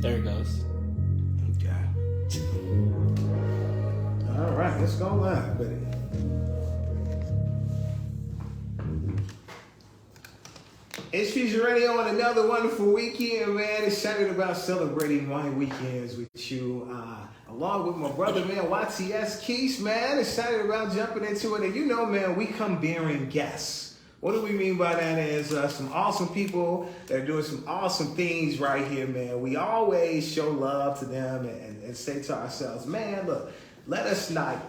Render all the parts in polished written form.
There it goes. Okay. All right, let's go live with it. It's Fusion Radio on another wonderful weekend, man. Excited about celebrating my weekends with you, along with my brother, man, YTS Keys, man. Excited about jumping into it. And you know, man, we come bearing guests. What do we mean by that is some awesome people that are doing some awesome things right here, man. We always show love to them and say to ourselves, man, look, let us not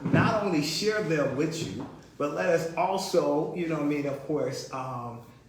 only share them with you, but let us also, you know what I mean, of course,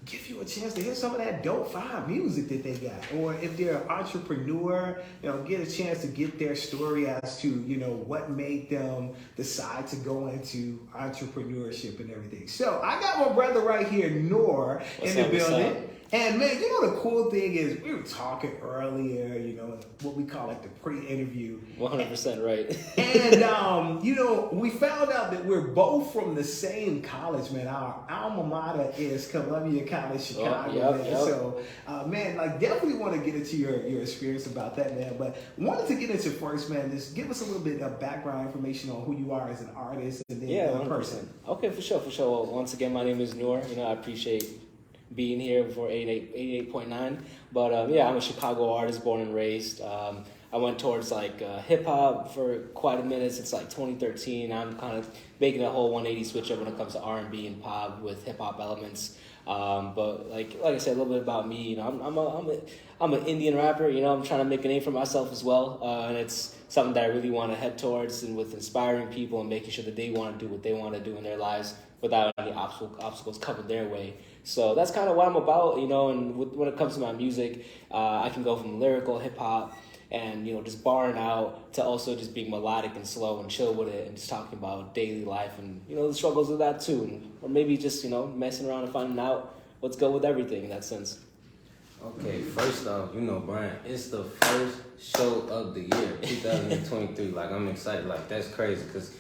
give you a chance to hear some of that dope vibe music that they got. Or if they're an entrepreneur, you know, get a chance to get their story as to, you know, what made them decide to go into entrepreneurship and everything. So I got my brother right here, Noor, in the building. And man, you know the cool thing is we were talking earlier, you know, what we call like the pre-interview. 100% right. And you know, we found out that we're both from the same college, man. Our alma mater is Columbia College, Chicago. Yep. So, man, like definitely want to get into your experience about that, man. But wanted to get into first, man. Just give us a little bit of background information on who you are as an artist and then a person. Okay, for sure. Well, once again, my name is Noor. You know, I appreciate being here for 88.9. But yeah, I'm a Chicago artist, born and raised. I went towards like hip hop for quite a minute since like 2013. I'm kind of making a whole 180 switch up when it comes to R&B and pop with hip hop elements. But like I said, a little bit about me. You know, I'm an Indian rapper. You know, I'm trying to make a name for myself as well, and it's something that I really want to head towards, and with inspiring people and making sure that they want to do what they want to do in their lives without any obstacles coming their way. So that's kind of what I'm about, you know. And when it comes to my music, I can go from lyrical hip hop and, you know, just barring out to also just being melodic and slow and chill with it and just talking about daily life and, you know, the struggles of that too. Or maybe just, you know, messing around and finding out what's good with everything in that sense. Okay, first off, you know, Brian, it's the first show of the year, 2023. Like, I'm excited. Like, that's crazy because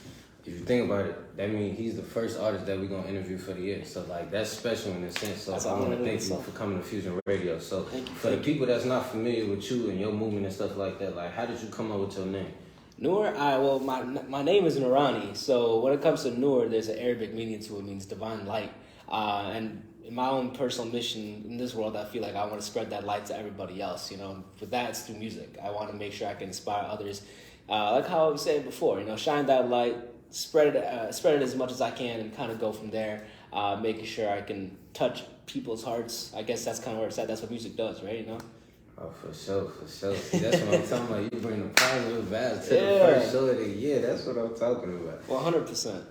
if you think about it, that means he's the first artist that we're going to interview for the year. So, like, that's special in a sense. So, I want to thank you for coming to Fusion Radio. So, for the people that's not familiar with you and your movement and stuff like that, like, how did you come up with your name? Noor, well, my name is Noorani. So, when it comes to Noor, there's an Arabic meaning to it. It means divine light. And in my own personal mission in this world, I feel like I want to spread that light to everybody else. You know, with that, it's through music. I want to make sure I can inspire others. Like how I was saying before, you know, shine that light, spread it as much as I can, and kind of go from there. Making sure I can touch people's hearts. I guess that's kind of where it's at. That's what music does, right? You know. Oh, for sure. See, that's what I'm talking about. You bring the positive vibes to the first show of the year. That's what I'm talking about. 100%.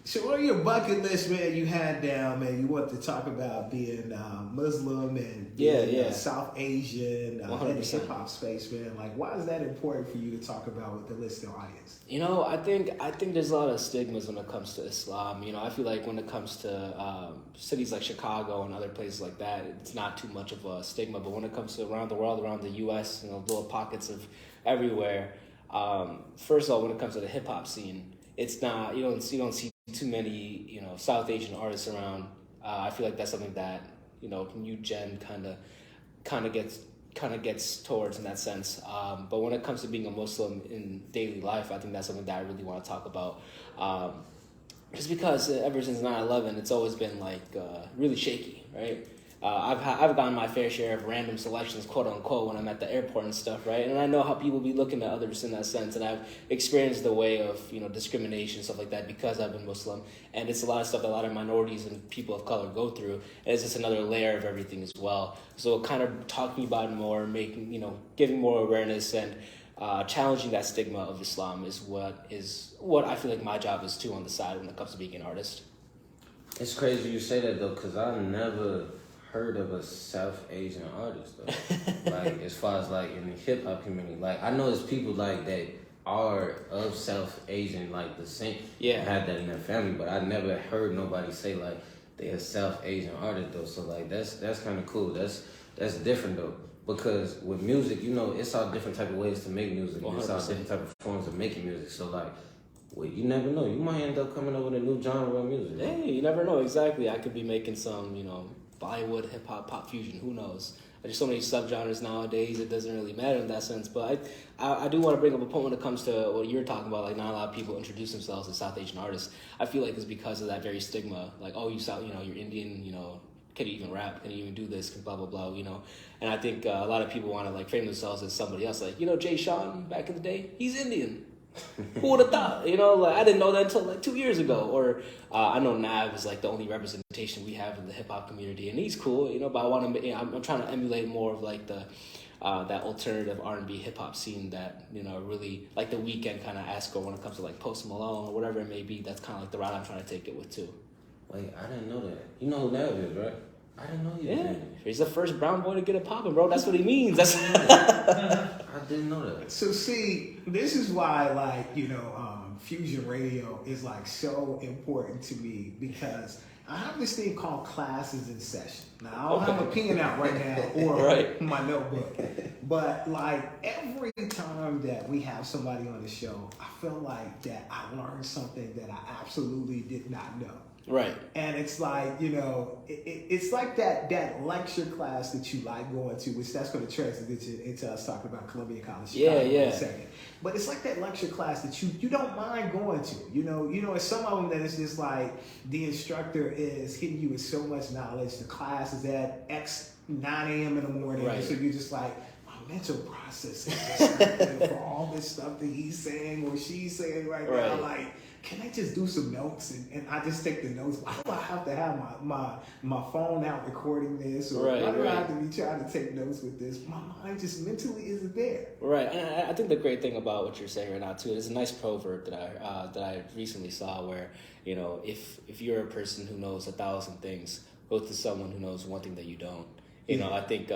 So on your bucket list, man, you had down, man, you want to talk about being Muslim and being South Asian in the hip hop space, man. Like, why is that important for you to talk about with the listening audience? You know, I think there's a lot of stigmas when it comes to Islam. You know, I feel like when it comes to cities like Chicago and other places like that, it's not too much of a stigma. But when it comes to around the world, around the U.S., you know, little pockets of everywhere. First of all, when it comes to the hip hop scene, it's not you don't see too many, you know, South Asian artists around. I feel like that's something that, you know, new gen kind of gets towards in that sense. But when it comes to being a Muslim in daily life, I think that's something that I really want to talk about. Just because ever since 9/11, it's always been like really shaky, right? I've gotten my fair share of random selections, quote unquote, when I'm at the airport and stuff, right? And I know how people be looking at others in that sense, and I've experienced the way of, you know, discrimination, stuff like that, because I've been Muslim. And it's a lot of stuff that a lot of minorities and people of color go through, and it's just another layer of everything as well. So kind of talking about it more, making, you know, giving more awareness and challenging that stigma of Islam is what I feel like my job is too on the side when it comes to being an artist. It's crazy you say that though, because I never heard of a South Asian artist though. Like, as far as like in the hip hop community, like I know there's people like that are of South Asian like descent, have that in their family, but I never heard nobody say like they're a South Asian artist though. So like that's kind of cool. That's different though, because with music, you know, it's all different type of ways to make music. 100%. It's all different type of forms of making music. So like, well, you never know. You might end up coming up with a new genre of music. Hey, you never know. Exactly. I could be making some, you know, Bollywood, hip hop, pop fusion. Who knows? There's so many subgenres nowadays. It doesn't really matter in that sense. But I do want to bring up a point when it comes to what you're talking about. Like, not a lot of people introduce themselves as South Asian artists. I feel like it's because of that very stigma. Like, oh, you're Indian. Can you even rap? Can you even do this? Blah blah blah. And I think a lot of people want to like frame themselves as somebody else. Like, Jay Sean back in the day, he's Indian. Who would have thought? Like, I didn't know that until like 2 years ago. Or I know Nav is like the only representation we have in the hip hop community, and he's cool. But I want to. I'm trying to emulate more of like the that alternative R&B hip hop scene that really like the Weeknd kind of ask, or when it comes to like Post Malone or whatever it may be. That's kind of like the route I'm trying to take it with too. Wait, I didn't know that. You know who Nav is, right? I didn't know you. Yeah, he's the first brown boy to get it popping, bro. That's what he means. That's. I didn't know that. So see, this is why, like, Fusion Radio is like so important to me, because I have this thing called classes in session. Now I don't have a pen out right now or my notebook, but like every time that we have somebody on the show, I feel like that I learned something that I absolutely did not know. Right. And it's like, it's like that lecture class that you like going to, which that's going to translate into us talking about Columbia College Chicago in a second. But it's like that lecture class that you don't mind going to. It's some of them that it's just like the instructor is hitting you with so much knowledge. The class is at X 9 a.m. in the morning. Right. So you're just like, my mental process is just for all this stuff that he's saying or she's saying right now. Like, can I just do some notes and I just take the notes? Why do I have to have my phone out recording this? Or why do I have to be trying to take notes with this? My mind just mentally isn't there. Right, and I think the great thing about what you're saying right now too is a nice proverb that I recently saw where, if you're a person who knows 1,000 things, go to someone who knows one thing that you don't. I think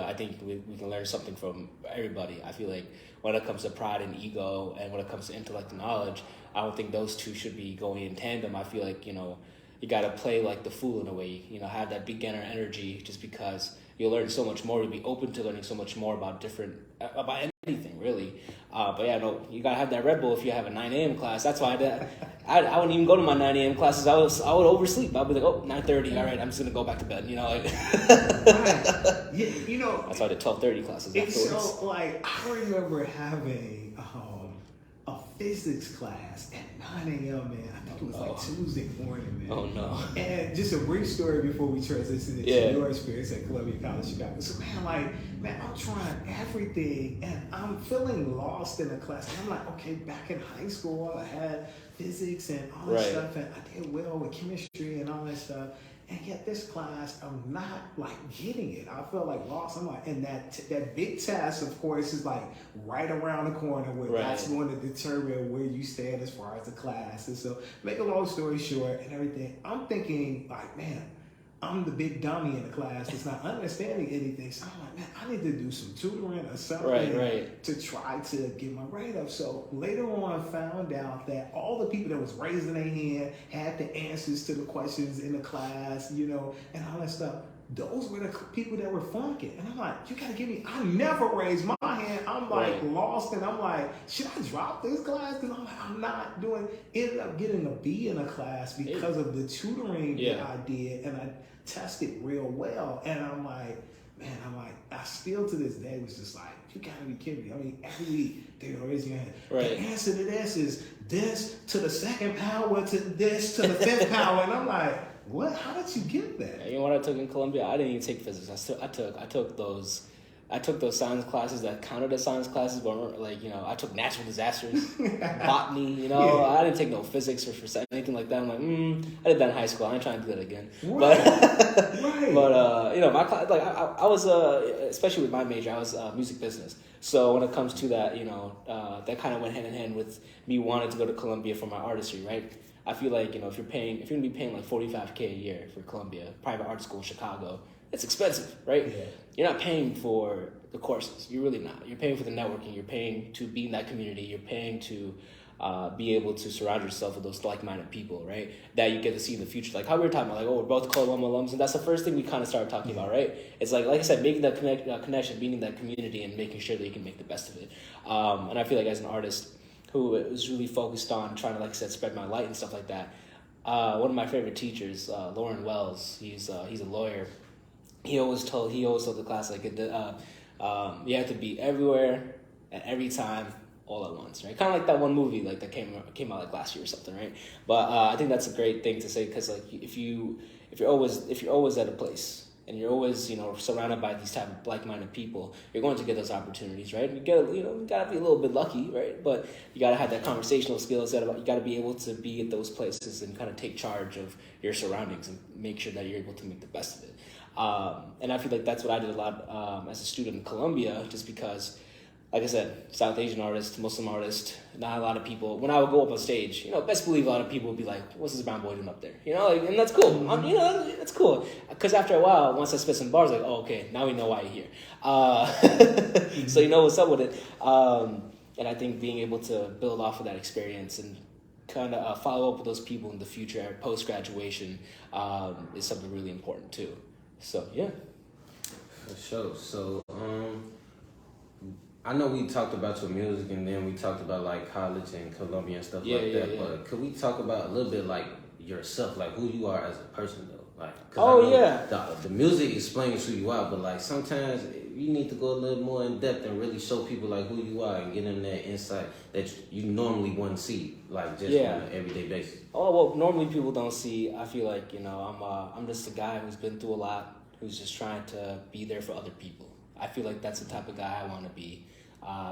we can learn something from everybody. I feel like when it comes to pride and ego, and when it comes to intellect and knowledge, I don't think those two should be going in tandem. I feel like you got to play like the fool in a way. Have that beginner energy, just because you'll learn so much more. You'll be open to learning so much more about anything really. But yeah, no, you gotta have that Red Bull if you have a 9 a.m. class. That's why I wouldn't even go to my 9 a.m. classes. I would oversleep. I'd be like, 9:30. All right, I'm just gonna go back to bed. Right. Yeah, that's why the 12:30 classes. It's so like I remember having a physics class at 9 a.m. man. I think it was like Tuesday morning, man. Oh no. And just a brief story before we transition into your experience at Columbia College Chicago. So man, I'm trying everything and I'm feeling lost in the class. And I'm like, okay, back in high school I had physics and all that stuff, and I did well with chemistry and all that stuff. And yet this class, I'm not like getting it. I felt like lost. I'm like, and that big test, of course, is like right around the corner where that's going to determine where you stand as far as the class. And so, make a long story short and everything, I'm thinking like, man, I'm the big dummy in the class that's not understanding anything. So I'm like, man, I need to do some tutoring or something to try to get my grade up. So later on, I found out that all the people that was raising their hand had the answers to the questions in the class, and all that stuff. Those were the people that were flunking. And I'm like, you gotta give me, I never raised my hand. I'm like lost, and I'm like, should I drop this class? Because I'm like, I'm not doing, ended up getting a B in a class because of the tutoring that I did, and I tested real well. And I'm like, I still to this day was just like, you gotta be kidding me. I mean, every week they were raising your hand. The answer to this is this to the second power to this to the fifth power. And I'm like, what? How did you get that? You know what I took in Columbia? I didn't even take physics. I took those science classes that counted as science classes, but like I took natural disasters, botany. I didn't take no physics or anything like that. I'm like, I did that in high school. I ain't trying to do that again. But my class, like I was especially with my major, I was music business. So when it comes to that, that kind of went hand in hand with me wanting to go to Columbia for my artistry, right? I feel like, if you're gonna be paying like $45K a year for Columbia, private art school in Chicago, it's expensive, right? Yeah. You're not paying for the courses. You're really not. You're paying for the networking. You're paying to be in that community. You're paying to be able to surround yourself with those like-minded people, right? That you get to see in the future. Like how we were talking about, like, we're both Colum alums, and that's the first thing we kind of started talking about, right? It's like I said, making that connection, being in that community, and making sure that you can make the best of it. And I feel like as an artist who was really focused on trying to, like I said, spread my light and stuff like that, one of my favorite teachers, Lauren Wells, he's a lawyer. he always told the class like you have to be everywhere at every time all at once, right? Kind of like that one movie like that came out like last year or something, right? But I think that's a great thing to say because like if you're always at a place and you're always surrounded by these type of like-minded people, you're going to get those opportunities, right? You gotta be a little bit lucky, right? But you gotta have that conversational skills. You gotta be able to be at those places and kind of take charge of your surroundings and make sure that you're able to make the best of it. And I feel like that's what I did a lot as a student in Colombia, just because, like I said, South Asian artist, Muslim artist, not a lot of people. When I would go up on stage, best believe a lot of people would be like, "What's this brown boy doing up there?" And that's cool. That's cool. Because after a while, once I spit some bars, like, "Oh, okay, now we know why you're here." So you know what's up with it. And I think being able to build off of that experience and kind of follow up with those people in the future post graduation is something really important too. So yeah. For sure. So I know we talked about your music and then we talked about like college and Columbia and stuff that. Yeah. But could we talk about a little bit like yourself, like who you are as a person though? Like, the music explains who you are, but like sometimes you need to go a little more in depth and really show people like who you are and get them that insight that you normally wouldn't see, like just on an everyday basis. Oh well, normally people don't see. I feel like I'm just a guy who's been through a lot, who's just trying to be there for other people. I feel like that's the type of guy I want to be.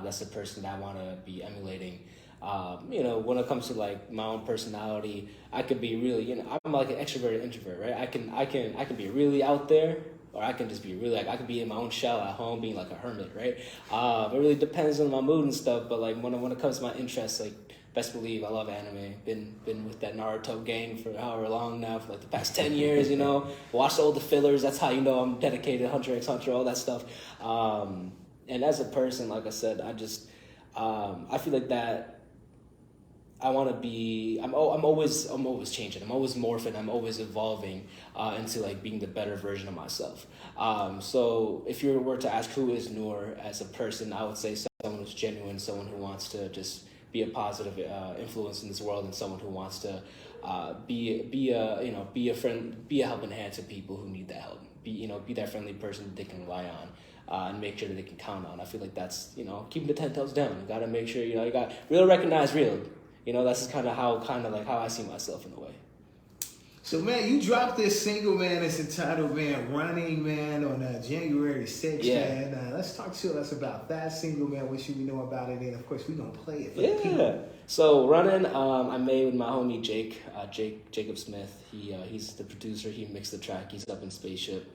That's the person that I want to be emulating. When it comes to like my own personality, I could be really, I'm like an extrovert and introvert, right? I can be really out there, or I can just be really I could be in my own shell at home, being like a hermit, right? It really depends on my mood and stuff. But like when it comes to my interests, like best believe I love anime. Been with that Naruto gang for however long now, for like the past 10 years. Watched all the fillers. That's how I'm dedicated. Hunter x Hunter, all that stuff. And as a person, like I said, I feel like that. I want to be. I'm always changing. I'm always morphing. I'm always evolving into like being the better version of myself. So if you were to ask who is Noor as a person, I would say someone who's genuine, someone who wants to just be a positive influence in this world, and someone who wants to be a friend, be a helping hand to people who need that help. Be that friendly person that they can rely on. And make sure that they can count on. I feel like that's, keeping the 10 toes down. You got to make sure, you got real recognize real. That's kind of how I see myself in a way. So, man, you dropped this single, man. It's entitled, man, Running, man, on January 6th, man. Let's talk to us about that single, man. What should we know about it? And, of course, we're going to play it for the people. So, Running, I made with my homie Jacob Smith. He's the producer. He mixed the track. He's up in Spaceship.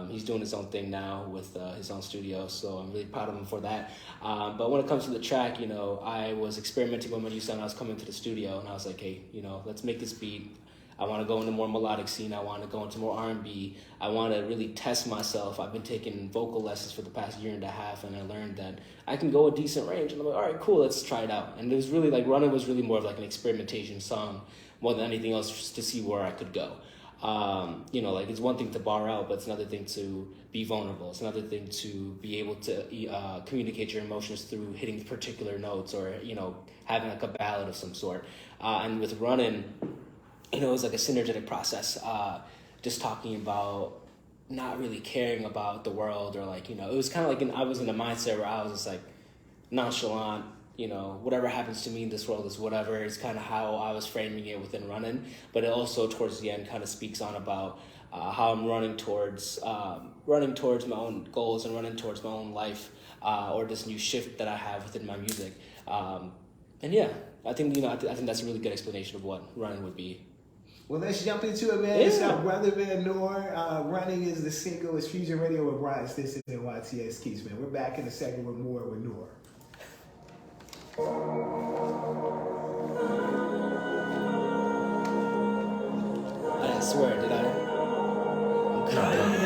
He's doing his own thing now with his own studio, so I'm really proud of him for that. But when it comes to the track, I was experimenting with my new sound. I was coming to the studio, and I was like, hey, let's make this beat. I want to go into more melodic scene. I want to go into more R&B. I want to really test myself. I've been taking vocal lessons for the past year and a half, and I learned that I can go a decent range. And I'm like, all right, cool, let's try it out. And it was really like Running was really more of like an experimentation song more than anything else, just to see where I could go. It's one thing to bar out, but it's another thing to be vulnerable. It's another thing to be able to communicate your emotions through hitting particular notes or, having like a ballad of some sort. And with Running, it was like a synergetic process, just talking about not really caring about the world or like, it was kind of like I was in a mindset where I was just like nonchalant. Whatever happens to me in this world is whatever. It's kind of how I was framing it within Running. But it also, towards the end, kind of speaks on about how I'm running towards my own goals and running towards my own life or this new shift that I have within my music. I think that's a really good explanation of what Running would be. Well, let's jump into it, man. It's our brother, man, Noor. Running is the single. It's Fusion Radio with Brian Stinson and YTS Keys, man. We're back in the second with more with Noor. I didn't swear, did I?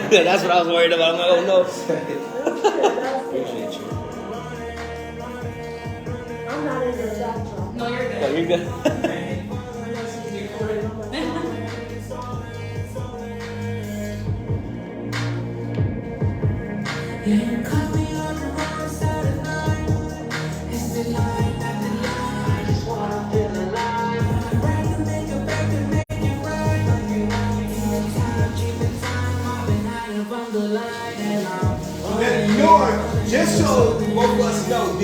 Okay. That's what I was worried about. I'm like, oh no. Appreciate you. I'm not in the job. No, you're good. Oh, you're good. From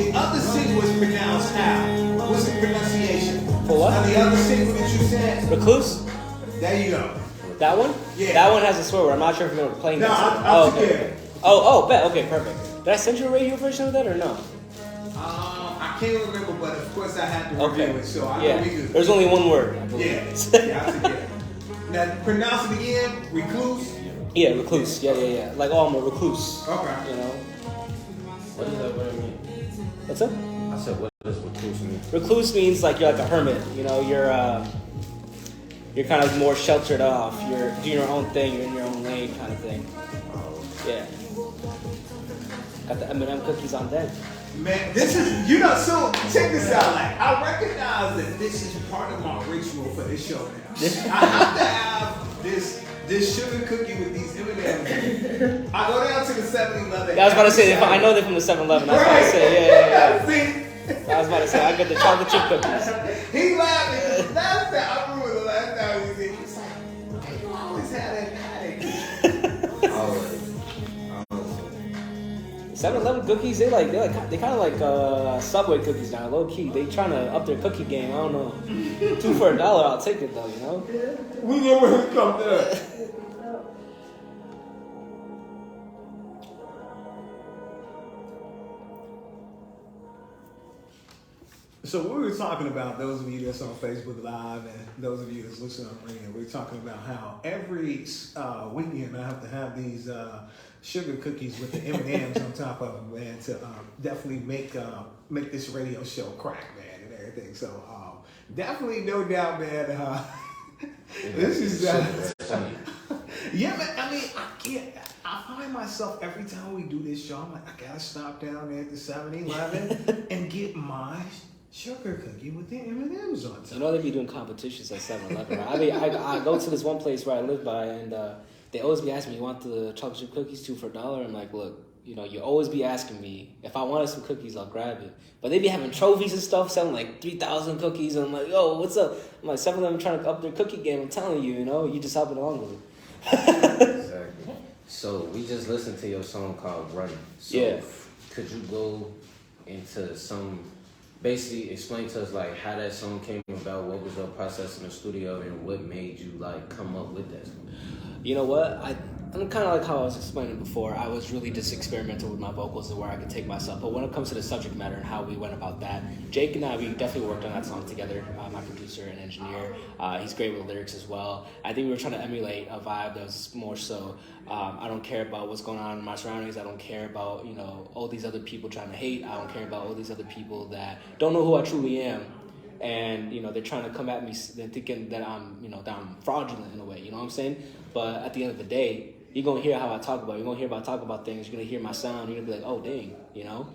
the other single was pronounced how? What's the pronunciation? For what? Now the other single that you said. Recluse? There you go. That one? Yeah. That one has a swear word. I'm not sure if you're playing No, that. I'll okay. forget. Oh, bet. Okay, perfect. Did I send you a radio version of that or no? I can't remember, but of course I had to Okay. review it, so I Yeah. know we good. There's only one word. I believe. Yeah, I forget. Now pronounce it again. Recluse. Yeah, recluse. Yeah. Like, oh, I'm a recluse. Okay. You know? What does that word mean? What's up? I said, what does recluse mean? Recluse means like you're like a hermit. You know, you're kind of more sheltered off. You're doing your own thing. You're in your own lane, kind of thing. Yeah. Got the M&M cookies on deck. Man, this is, so check this out. Like, I recognize that this is part of my ritual for this show now. I have to have this sugar cookie with these M&Ms. I go down to the 7-Eleven. Yeah, I was about to say, I know they're from the 7-Eleven. I was about to say, yeah. See? I was about to say, I get the chocolate chip cookies. He laughed. Last time, I remember the last time he said, he was like, hey, you always had that paddock. Always. 7-Eleven cookies, they kind of like Subway cookies now, low key. They trying to up their cookie game. I don't know. 2 for $1, I'll take it though. You know. We never come there. So we were talking about, those of you that's on Facebook Live and those of you that's listening on radio, we were talking about how every weekend I have to have these sugar cookies with the M&Ms on top of them, man, to definitely make this radio show crack, man, and everything. So definitely, no doubt, man. This is yeah, man. I mean, I find myself every time we do this show, I'm like, I gotta stop down there at the 7-Eleven and get my sugar cookie with the M&Ms on top. You know they be doing competitions at 7-Eleven, right? I mean, I go to this one place where I live by, and they always be asking me, "You want the chocolate chip cookies 2 for $1?" I'm like, look, you know, you always be asking me if I wanted some cookies, I'll grab it. But they be having trophies and stuff, selling like 3,000 cookies, and I'm like, yo, what's up? I'm like, 7-Eleven trying to up their cookie game. I'm telling you, you know, you just helping along with it. Exactly. So we just listened to your song called "Running." So Yeah. could you go into basically explain to us like how that song came about, what was your process in the studio, and what made you like come up with that song? You know what? I'm kind of like how I was explaining before. I was really just experimental with my vocals and where I could take myself. But when it comes to the subject matter and how we went about that, Jake and I, we definitely worked on that song together. My producer and engineer. He's great with lyrics as well. I think we were trying to emulate a vibe that was more so, I don't care about what's going on in my surroundings. I don't care about, you know, all these other people trying to hate. I don't care about all these other people that don't know who I truly am. And, you know, they're trying to come at me, they're thinking that I'm, you know, that I'm fraudulent in a way, you know what I'm saying? But at the end of the day, you're going to hear how I talk about it. You're going to hear about talk about things. You're going to hear my sound. You're going to be like, oh, dang, you know?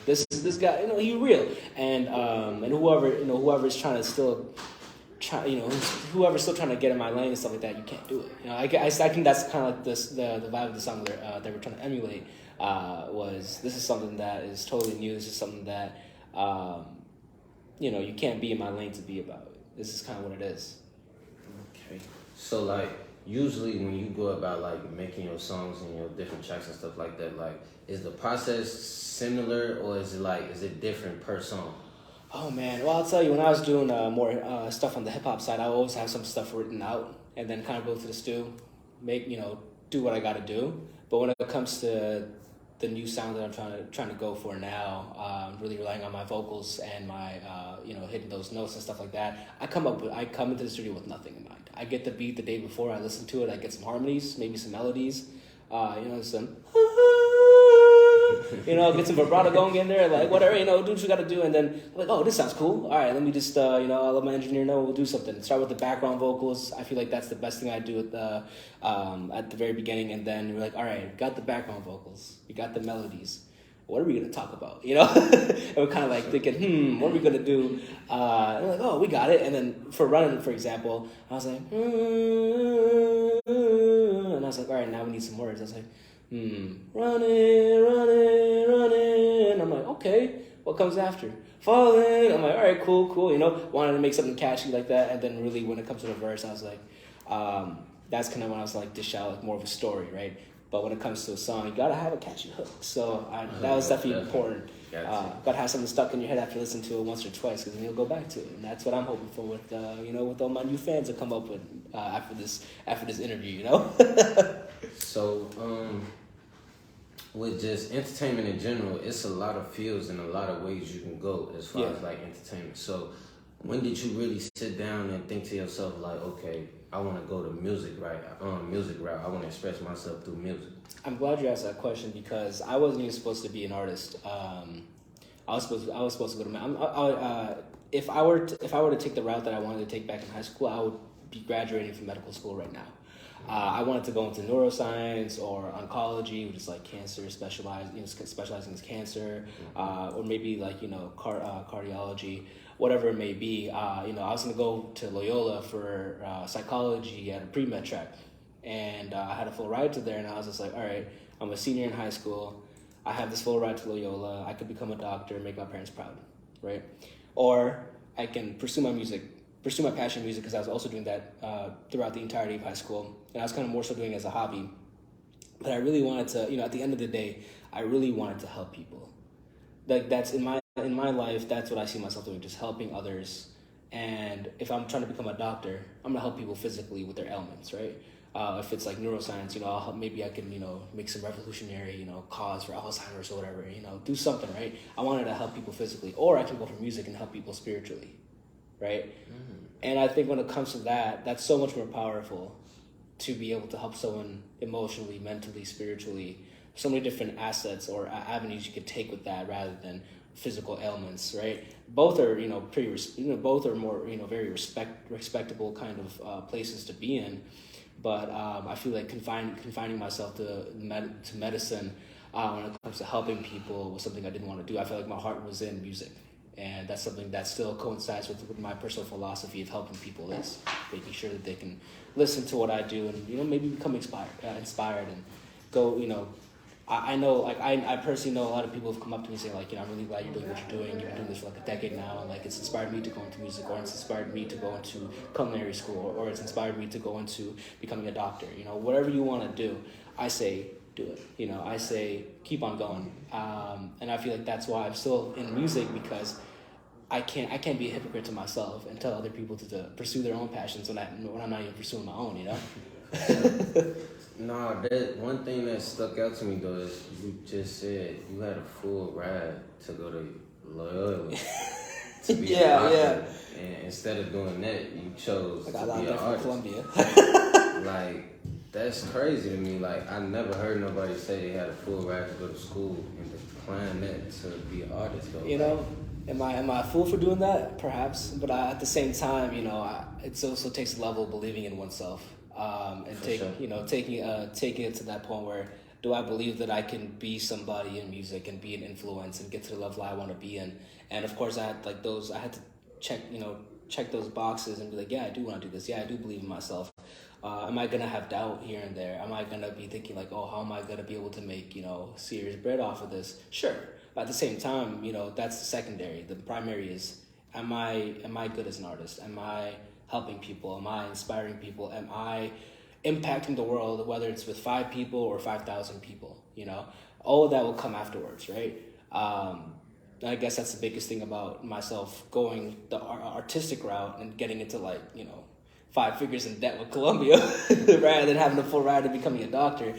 This guy, you know, he's real. And whoever's trying to still try, you know, whoever's still trying to get in my lane and stuff like that, you can't do it. You know, I think that's kind of like the vibe of the song that we're trying to emulate was this is something that is totally new. This is something that, you know, you can't be in my lane to be about it. This is kind of what it is. Okay. So like usually when you go about like making your songs and your different tracks and stuff like that, like is the process similar or is it different per song? Oh man, well I'll tell you, when I was doing more stuff on the hip hop side, I always have some stuff written out and then kind of go to the stew, do what I got to do. But when it comes to the new sound that I'm trying to go for now, really relying on my vocals and my hitting those notes and stuff like that. I come into the studio with nothing in mind. I get the beat the day before, I listen to it, I get some harmonies, maybe some melodies, some get some vibrato going in there, like whatever, do what you gotta do, and then like, oh, this sounds cool. All right, let me just I'll let my engineer know, we'll do something. Start with the background vocals. I feel like that's the best thing I do at the very beginning, and then we're like, all right, we got the background vocals, we got the melodies. What are we gonna talk about? And we're kind of like thinking, what are we gonna do? And we're like, oh, we got it. And then for Running, for example, I was like, and I was like, all right, now we need some words. I was like, running, running, running. And I'm like, okay, what comes after? Falling. I'm like, all right, cool. Wanted to make something catchy like that. And then really when it comes to the verse, I was like, that's kind of when I was like, dish out like more of a story, right? But when it comes to a song, you gotta have a catchy hook. So that was definitely important. Gotcha. Gotta have something stuck in your head after listening to it once or twice, because then you'll go back to it, and that's what I'm hoping for with with all my new fans that come up with after this interview, So, with just entertainment in general, it's a lot of fields and a lot of ways you can go as far as like entertainment. So, when did you really sit down and think to yourself like, okay, I want to go to music route. I want to express myself through music. I'm glad you asked that question, because I wasn't even supposed to be an artist. I was supposed to go to if I were to take the route that I wanted to take back in high school, I would be graduating from medical school right now. I wanted to go into neuroscience or oncology, which is like cancer, specializing in cancer, or maybe like cardiology, whatever it may be. I was gonna go to Loyola for psychology at a pre-med track, and I had a full ride to there, and I was just like, all right, I'm a senior in high school, I have this full ride to Loyola, I could become a doctor and make my parents proud, right? Or I can pursue my passion in music, because I was also doing that throughout the entirety of high school, and I was kind of more so doing it as a hobby. But I really wanted to, at the end of the day, I really wanted to help people. Like, that's in my life, that's what I see myself doing, just helping others. And if I'm trying to become a doctor, I'm gonna help people physically with their ailments, right? If it's like neuroscience, maybe I can, make some revolutionary, cause for Alzheimer's or whatever, do something, right? I wanted to help people physically, or I can go for music and help people spiritually, right? Mm-hmm. And I think when it comes to that, that's so much more powerful, to be able to help someone emotionally, mentally, spiritually, so many different assets or avenues you could take with that rather than physical ailments, right? Both are, both are more, very respectable kind of places to be in. But I feel like confining myself to medicine when it comes to helping people was something I didn't want to do. I felt like my heart was in music. And that's something that still coincides with my personal philosophy of helping people, is making sure that they can listen to what I do and, maybe become inspired and go, I know, like, I personally know a lot of people have come up to me saying, like, I'm really glad you're doing what you're doing. You've been doing this for like a decade now, and like, it's inspired me to go into music, or it's inspired me to go into culinary school, or it's inspired me to go into becoming a doctor. Whatever you want to do, I say do it. I say keep on going. And I feel like that's why I'm still in music, because I can't be a hypocrite to myself and tell other people to pursue their own passions when I'm not even pursuing my own. No, that one thing that stuck out to me though is you just said you had a full ride to go to Loyola to be an doctor. And instead of doing that, you chose to be an artist. Columbia. Like, that's crazy to me. Like, I never heard nobody say they had a full ride to go to school and decline that to be an artist though. Am I a fool for doing that? Perhaps, but at the same time, it also takes a level of believing in oneself, and taking it to that point where, do I believe that I can be somebody in music and be an influence and get to the level I want to be in? And of course, I had to check those boxes and be like, yeah, I do want to do this. Yeah, I do believe in myself. Am I gonna have doubt here and there? Am I gonna be thinking like, oh, how am I gonna be able to make serious bread off of this? Sure. But at the same time, that's the secondary. The primary is, am I good as an artist? Am I helping people? Am I inspiring people? Am I impacting the world, whether it's with 5 people or 5,000 people? All of that will come afterwards, right? I guess that's the biggest thing about myself going the artistic route and getting into 5 figures in debt with Columbia rather than having a full ride to becoming a doctor,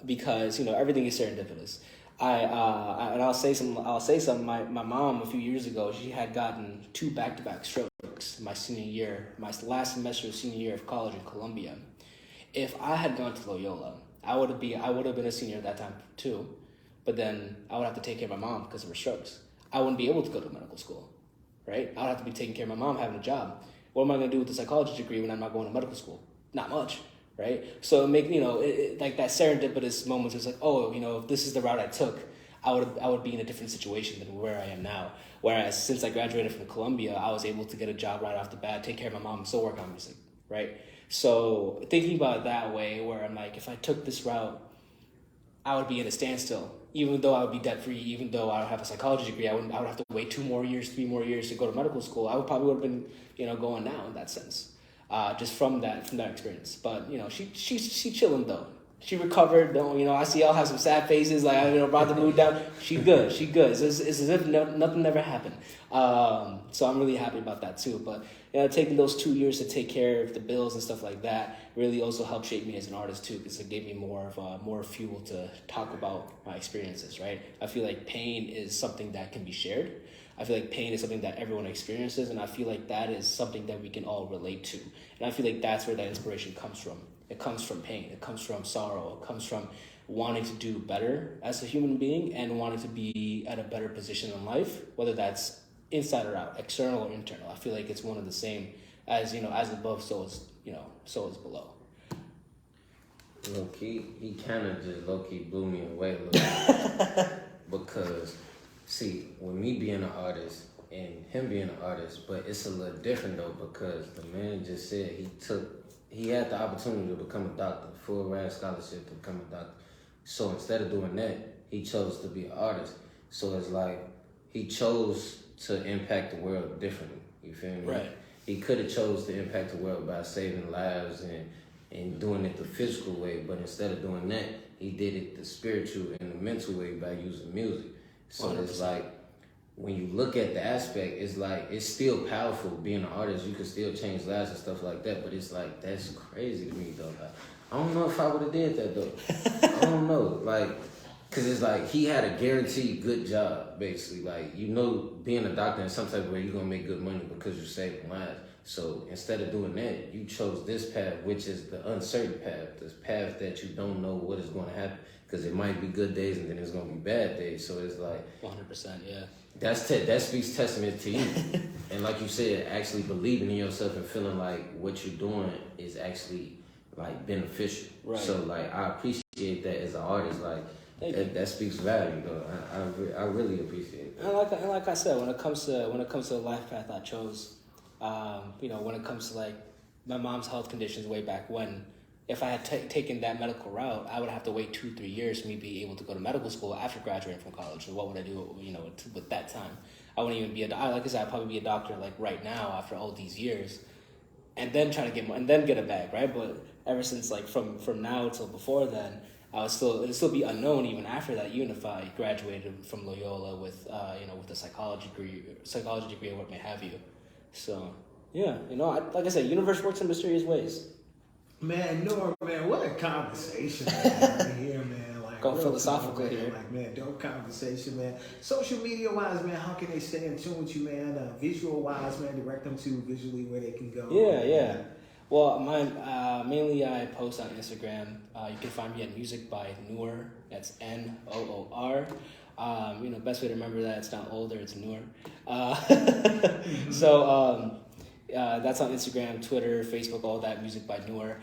because everything is serendipitous. I'll say something. My mom a few years ago, she had gotten 2 back-to-back strokes my senior year, my last semester of senior year of college in Columbia. If I had gone to Loyola, I would have been a senior at that time too, but then I would have to take care of my mom because of her strokes. I wouldn't be able to go to medical school, right? I would have to be taking care of my mom, having a job. What am I going to do with the psychology degree when I'm not going to medical school? Not much, right? So like that serendipitous moments. It's like, oh, if this is the route I took, I would be in a different situation than where I am now. Whereas since I graduated from Columbia, I was able to get a job right off the bat, take care of my mom, and still work on music, right? So thinking about it that way, where I'm like, if I took this route, I would be in a standstill. Even though I would be debt-free, even though I would have a psychology degree, I would have to wait 2 more years, 3 more years to go to medical school. I would have been, going now in that sense, just from that experience. But, she's chilling though. She recovered. Don't you know? I see y'all have some sad faces. Like I brought the mood down. She good. She good. It's as if nothing ever happened. So I'm really happy about that too. But taking those 2 years to take care of the bills and stuff like that really also helped shape me as an artist too, because it gave me more fuel to talk about my experiences. Right. I feel like pain is something that can be shared. I feel like pain is something that everyone experiences, and I feel like that is something that we can all relate to. And I feel like that's where that inspiration comes from. It comes from pain. It comes from sorrow. It comes from wanting to do better as a human being and wanting to be at a better position in life, whether that's inside or out, external or internal. I feel like it's one of the same as, as above, so is below. Low key, he kind of just low key blew me away a little bit. Because, see, with me being an artist and him being an artist, but it's a little different though, because the man just said he had the opportunity to become a doctor, full ride scholarship to become a doctor. So instead of doing that, he chose to be an artist. So it's like he chose to impact the world differently. You feel me? Right. He could have chose to impact the world by saving lives and doing it the physical way, but instead of doing that, he did it the spiritual and the mental way by using music. So 100%. It's like, when you look at the aspect, it's like, it's still powerful being an artist. You can still change lives and stuff like that, but it's like, that's crazy to me though. Like, I don't know if I would have did that though. I don't know. Like, cause it's like, he had a guaranteed good job, basically. Like, being a doctor in some type of way, you're gonna make good money because you're saving lives. So instead of doing that, you chose this path, which is the uncertain path, this path that you don't know what is going to happen. Because it might be good days and then it's going to be bad days. So it's like 100%, yeah. That speaks testament to you. And like you said, actually believing in yourself and feeling like what you're doing is actually like beneficial. Right. So like I appreciate that as an artist. Like that speaks value though. I really appreciate it. And like I said, when it comes to the life path I chose, when it comes to like my mom's health conditions way back when, if I had taken that medical route, I would have to wait 2-3 years for me to be able to go to medical school after graduating from college. And what would I do, with that time? I wouldn't even be like I said, I'd probably be a doctor like right now after all these years, and then try to get a bag, right? But ever since like from now till before then, it'd still be unknown even after that. Even if I graduated from Loyola with a psychology degree or what may have you. So yeah, like I said, universe works in mysterious ways. Man, Noor, man, what a conversation, man, right here, man. Like, go philosophical here. Like, man, dope conversation, man. Social media-wise, man, how can they stay in tune with you, man? Visual-wise, man, direct them to visually where they can go. Yeah. Well, mainly I post on Instagram. You can find me at Music by Noor. That's Noor. Best way to remember that, it's not older, it's Noor. That's on Instagram, Twitter, Facebook, all that. Music by Noor.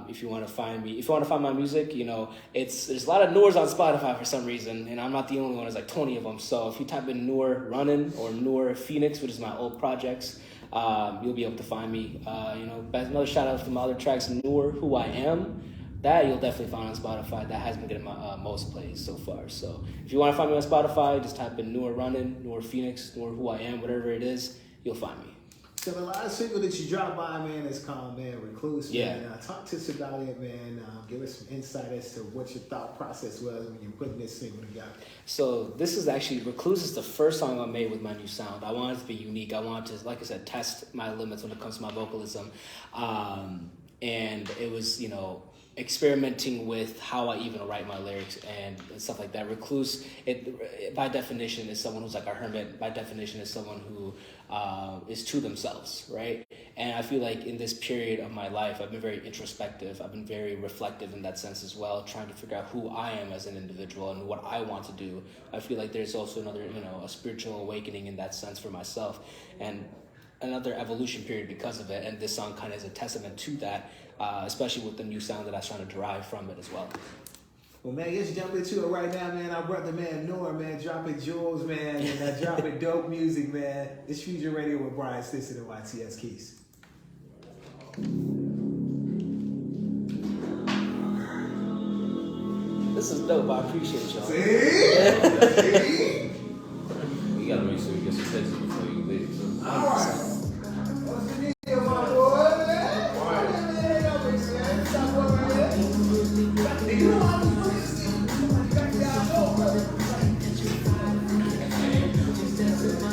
If you want to find me, if you want to find my music, there's a lot of Noors on Spotify for some reason, and I'm not the only one. There's like 20 of them. So if you type in Noor Runnin' or Noor Phoenix, which is my old projects, you'll be able to find me. Another shout out to my other tracks, Noor, Who I Am. That you'll definitely find on Spotify. That has been getting my most plays so far. So if you want to find me on Spotify, just type in Noor Runnin', Noor Phoenix, Noor Who I Am, whatever it is, you'll find me. So the last single that you dropped by, man, is called, man, Recluse. Yeah. Man. Talk to us about it, man. Give us some insight as to what your thought process was when you're putting this single together. So this is actually, Recluse is the first song I made with my new sound. I wanted it to be unique. I wanted to, like I said, test my limits when it comes to my vocalism. And it was, experimenting with how I even write my lyrics and stuff like that. Recluse, by definition, is someone who's like a hermit. By definition, is someone who is to themselves, right? And I feel like in this period of my life, I've been very introspective. I've been very reflective in that sense as well, trying to figure out who I am as an individual and what I want to do. I feel like there's also another, a spiritual awakening in that sense for myself, and another evolution period because of it. And this song kind of is a testament to that, especially with the new sound that I was trying to derive from it as well. Well, man, let's jump into it right now, man. Our brother, man, Noor, man, dropping jewels, man, and dropping dope music, man. It's Fusion Radio with Brian Stinson and YTS Keys. This is dope. I appreciate y'all. See? You gotta make sure you get some texts before you leave. All right. What's the deal, my boy? All right.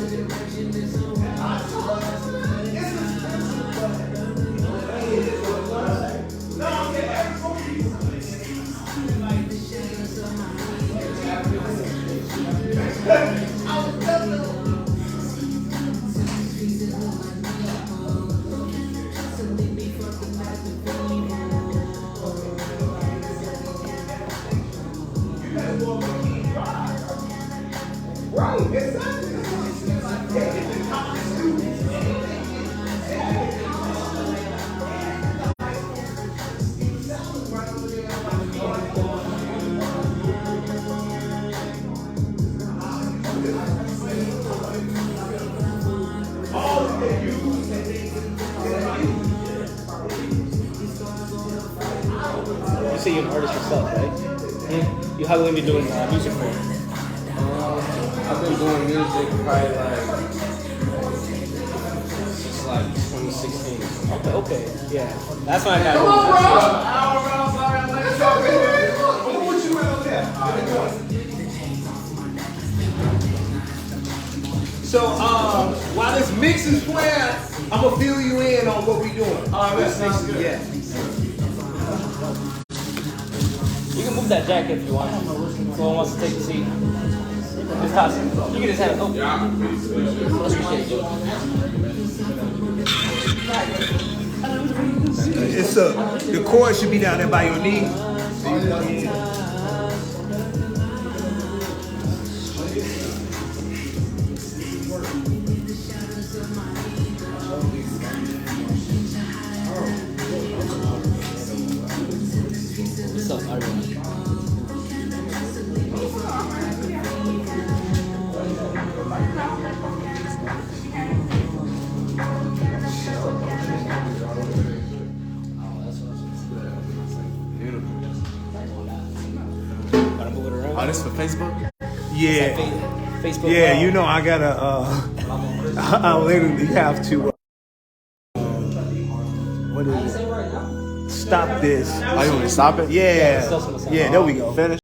You say you're an artist yourself, right? You how long have you been doing music for? I've been doing music probably since like 2016. Okay, yeah. That's when I got. So, while this mix is playing, I'm gonna fill you in on what we doing. All right, that sounds good. Yeah. You can move that jacket if you want. Someone wants to take the seat. Just toss it. You can just have it. Oh. Let's appreciate it. It's the cord should be down there by your knee. What's up, everyone? Gotta move it around. Oh, this for Facebook? Yeah. Facebook. Yeah, you know I gotta. I literally have to. What is it? Stop this. Oh, you want me to stop it? Yeah. Yeah, Yeah. There we go. Finish.